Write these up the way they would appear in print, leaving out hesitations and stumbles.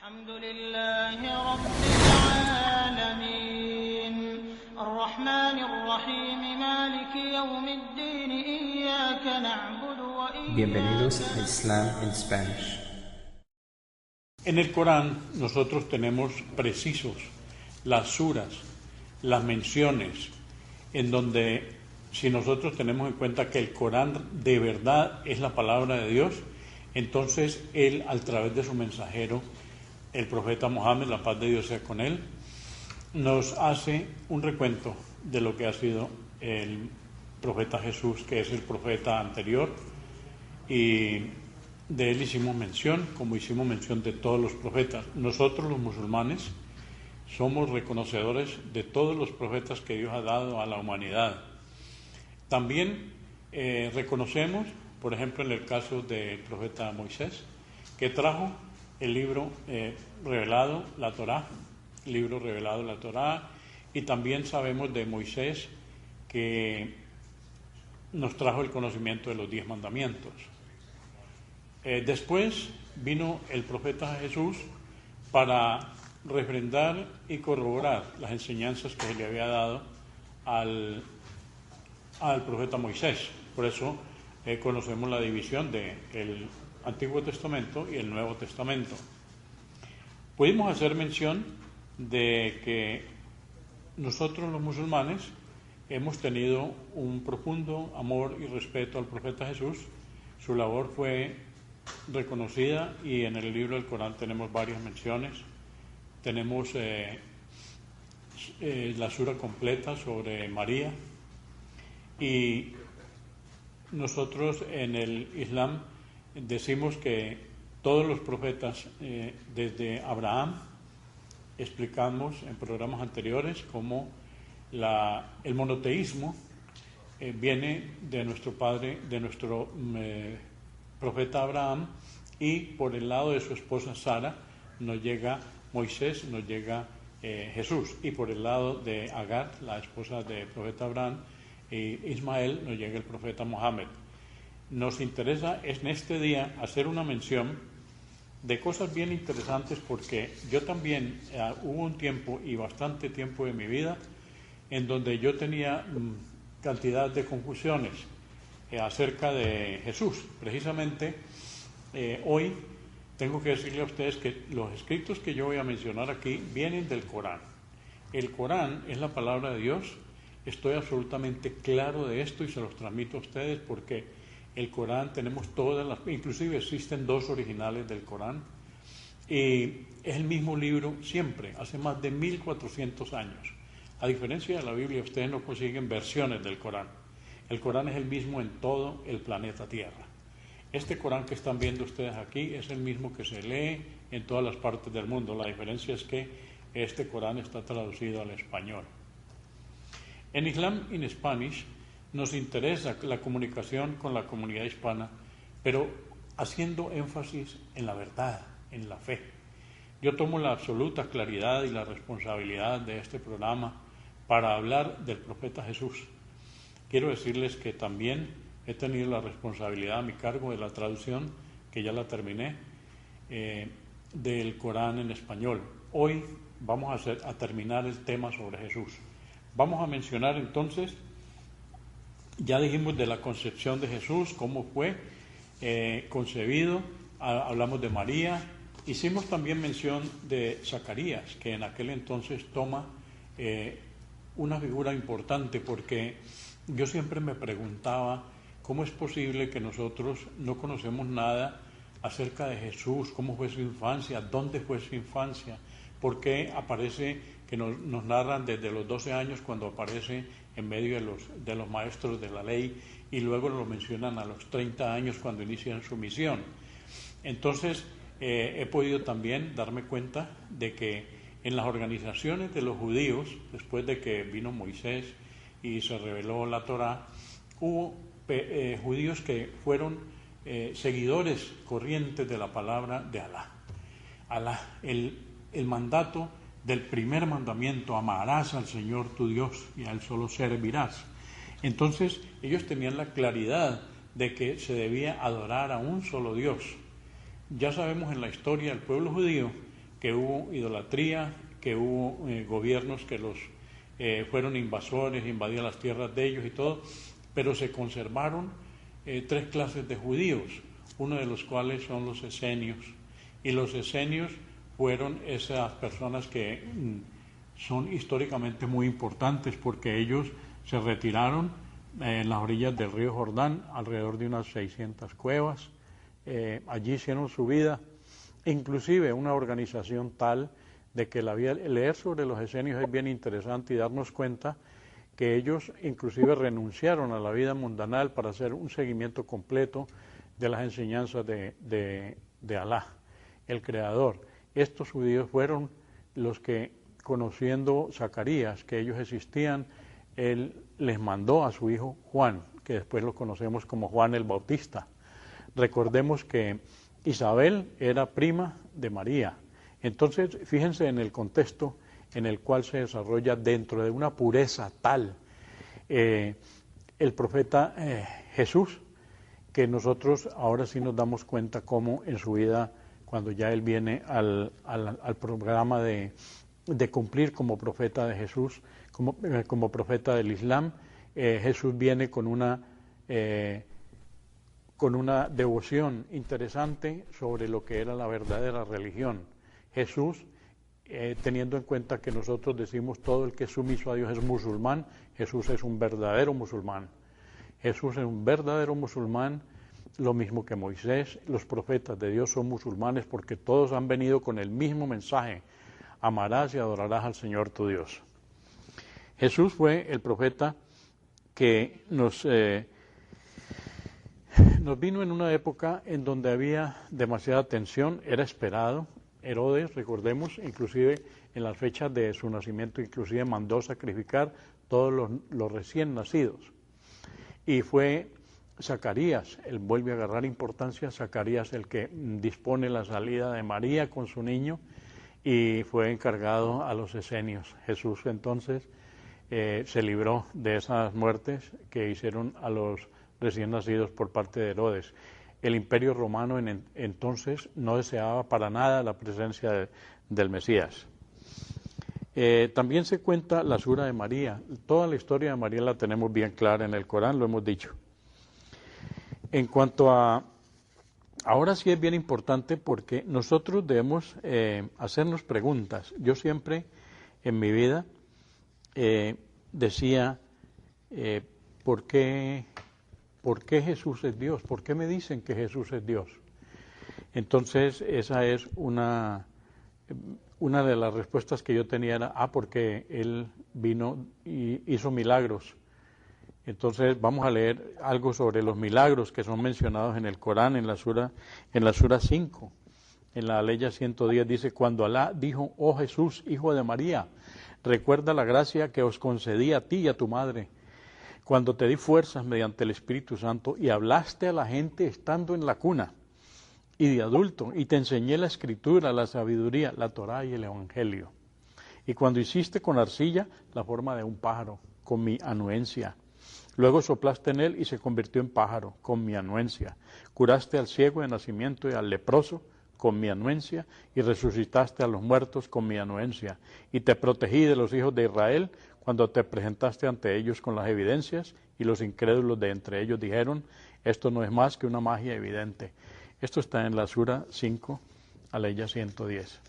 الحمد لله رب العالمين الرحمن الرحيم مالك يوم الدين إياك نعبد وإياك Bienvenidos a Islam in Spanish. En el Corán nosotros tenemos precisos las suras, las menciones, en donde si nosotros tenemos en cuenta que el Corán de verdad es la palabra de Dios, entonces Él, a través de su mensajero, el profeta Mohammed, la paz de Dios sea con él, nos hace un recuento de lo que ha sido el profeta Jesús, que es el profeta anterior, y de él hicimos mención, como hicimos mención de todos los profetas. Nosotros los musulmanes somos reconocedores de todos los profetas que Dios ha dado a la humanidad. También reconocemos, por ejemplo, en el caso del profeta Moisés, que trajo el libro revelado, la Torá, y también sabemos de Moisés que nos trajo el conocimiento de los 10 mandamientos. Después vino el profeta Jesús para refrendar y corroborar las enseñanzas que se le había dado al profeta Moisés. Por eso conocemos la división del Antiguo Testamento y el Nuevo Testamento. Pudimos hacer mención de que nosotros los musulmanes hemos tenido un profundo amor y respeto al profeta Jesús. Su labor fue reconocida y en el libro del Corán tenemos varias menciones. Tenemos la sura completa sobre María, y nosotros en el Islam decimos que todos los profetas, desde Abraham, explicamos en programas anteriores cómo el monoteísmo viene de nuestro padre, de nuestro profeta Abraham, y por el lado de su esposa Sara nos llega Moisés, nos llega Jesús, y por el lado de Agar, la esposa del profeta Abraham, Ismael, nos llega el profeta Mohammed. Nos interesa en este día hacer una mención de cosas bien interesantes, porque yo también hubo un tiempo y bastante tiempo de mi vida en donde yo tenía cantidad de confusiones acerca de Jesús. Precisamente hoy tengo que decirle a ustedes que los escritos que yo voy a mencionar aquí vienen del Corán. El Corán es la palabra de Dios. Estoy absolutamente claro de esto y se los transmito a ustedes porque el Corán tenemos inclusive existen 2 originales del Corán, y es el mismo libro siempre, hace más de 1400 años. A diferencia de la Biblia, ustedes no consiguen versiones del Corán. El Corán es el mismo en todo el planeta Tierra. Este Corán que están viendo ustedes aquí es el mismo que se lee en todas las partes del mundo. La diferencia es que este Corán está traducido al español. En Islam in Spanish nos interesa la comunicación con la comunidad hispana, pero haciendo énfasis en la verdad, en la fe. Yo tomo la absoluta claridad y la responsabilidad de este programa para hablar del profeta Jesús. Quiero decirles que también he tenido la responsabilidad a mi cargo de la traducción, que ya la terminé, del Corán en español. Hoy vamos a terminar el tema sobre Jesús. Vamos a mencionar entonces, ya dijimos de la concepción de Jesús, cómo fue concebido, hablamos de María, hicimos también mención de Zacarías, que en aquel entonces toma una figura importante, porque yo siempre me preguntaba cómo es posible que nosotros no conocemos nada acerca de Jesús, cómo fue su infancia, dónde fue su infancia, por qué aparece, que nos narran desde los 12 años cuando aparece en medio de los maestros de la ley, y luego lo mencionan a los 30 años cuando inician su misión. Entonces he podido también darme cuenta de que en las organizaciones de los judíos, después de que vino Moisés y se reveló la Torá, hubo judíos que fueron seguidores corrientes de la palabra de Alá. El mandato del primer mandamiento: amarás al Señor tu Dios y a Él solo servirás. Entonces ellos tenían la claridad de que se debía adorar a un solo Dios. Ya sabemos en la historia del pueblo judío que hubo idolatría, que hubo gobiernos que los fueron invasores, invadían las tierras de ellos y todo, pero se conservaron tres clases de judíos, uno de los cuales son los esenios. Y los esenios fueron esas personas que son históricamente muy importantes porque ellos se retiraron en las orillas del río Jordán, alrededor de unas 600 cuevas. Allí hicieron su vida, inclusive una organización tal de que leer sobre los esenios es bien interesante y darnos cuenta que ellos inclusive renunciaron a la vida mundanal para hacer un seguimiento completo de las enseñanzas de Alá, el Creador. Estos judíos fueron los que, conociendo Zacarías, que ellos existían, él les mandó a su hijo Juan, que después lo conocemos como Juan el Bautista. Recordemos que Isabel era prima de María. Entonces, fíjense en el contexto en el cual se desarrolla dentro de una pureza tal el profeta Jesús, que nosotros ahora sí nos damos cuenta cómo en su vida, cuando ya él viene al programa de cumplir como profeta de Jesús, como profeta del Islam, Jesús viene con una devoción interesante sobre lo que era la verdadera religión. Jesús, teniendo en cuenta que nosotros decimos todo el que es sumiso a Dios es musulmán, Jesús es un verdadero musulmán. Jesús es un verdadero musulmán, lo mismo que Moisés. Los profetas de Dios son musulmanes porque todos han venido con el mismo mensaje: amarás y adorarás al Señor tu Dios. Jesús fue el profeta que nos vino en una época en donde había demasiada tensión, era esperado. Herodes, recordemos, inclusive en las fechas de su nacimiento, inclusive mandó sacrificar todos los recién nacidos. Y fue Zacarías, él vuelve a agarrar importancia, Zacarías el que dispone la salida de María con su niño y fue encargado a los esenios. Jesús entonces se libró de esas muertes que hicieron a los recién nacidos por parte de Herodes. El Imperio Romano entonces no deseaba para nada la presencia del Mesías. También se cuenta la sura de María. Toda la historia de María la tenemos bien clara en el Corán, lo hemos dicho. En cuanto a... Ahora sí es bien importante porque nosotros debemos hacernos preguntas. Yo siempre en mi vida decía, ¿por qué Jesús es Dios? ¿Por qué me dicen que Jesús es Dios? Entonces, esa es una de las respuestas que yo tenía era, porque Él vino y hizo milagros. Entonces, vamos a leer algo sobre los milagros que son mencionados en el Corán, en la sura 5, en la aleya 110, dice: cuando Alá dijo, oh Jesús, hijo de María, recuerda la gracia que os concedí a ti y a tu madre, cuando te di fuerzas mediante el Espíritu Santo y hablaste a la gente estando en la cuna y de adulto, y te enseñé la Escritura, la sabiduría, la Torá y el Evangelio. Y cuando hiciste con arcilla la forma de un pájaro, con mi anuencia. Luego soplaste en él y se convirtió en pájaro, con mi anuencia. Curaste al ciego de nacimiento y al leproso, con mi anuencia, y resucitaste a los muertos con mi anuencia. Y te protegí de los hijos de Israel, cuando te presentaste ante ellos con las evidencias, y los incrédulos de entre ellos dijeron, esto no es más que una magia evidente. Esto está en la sura 5, aleya 110.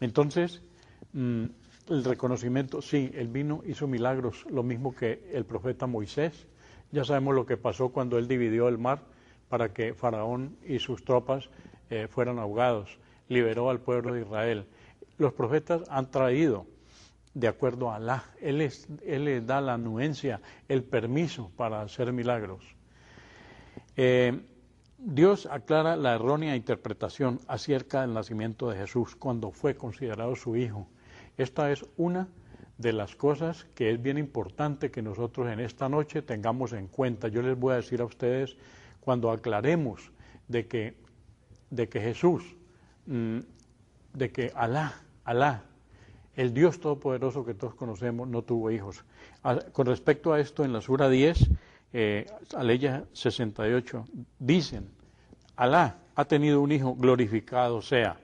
Entonces, el reconocimiento, sí, él vino, hizo milagros, lo mismo que el profeta Moisés. Ya sabemos lo que pasó cuando él dividió el mar para que Faraón y sus tropas fueran ahogados, liberó al pueblo de Israel. Los profetas han traído, de acuerdo a Alá, Él les da la anuencia, el permiso para hacer milagros. Dios aclara la errónea interpretación acerca del nacimiento de Jesús cuando fue considerado su hijo. Esta es una de las cosas que es bien importante que nosotros en esta noche tengamos en cuenta. Yo les voy a decir a ustedes, cuando aclaremos de que Jesús, de que Alá, el Dios Todopoderoso que todos conocemos, no tuvo hijos. Con respecto a esto, en la sura 10, aleya 68, dicen, Alá ha tenido un hijo, glorificado sea.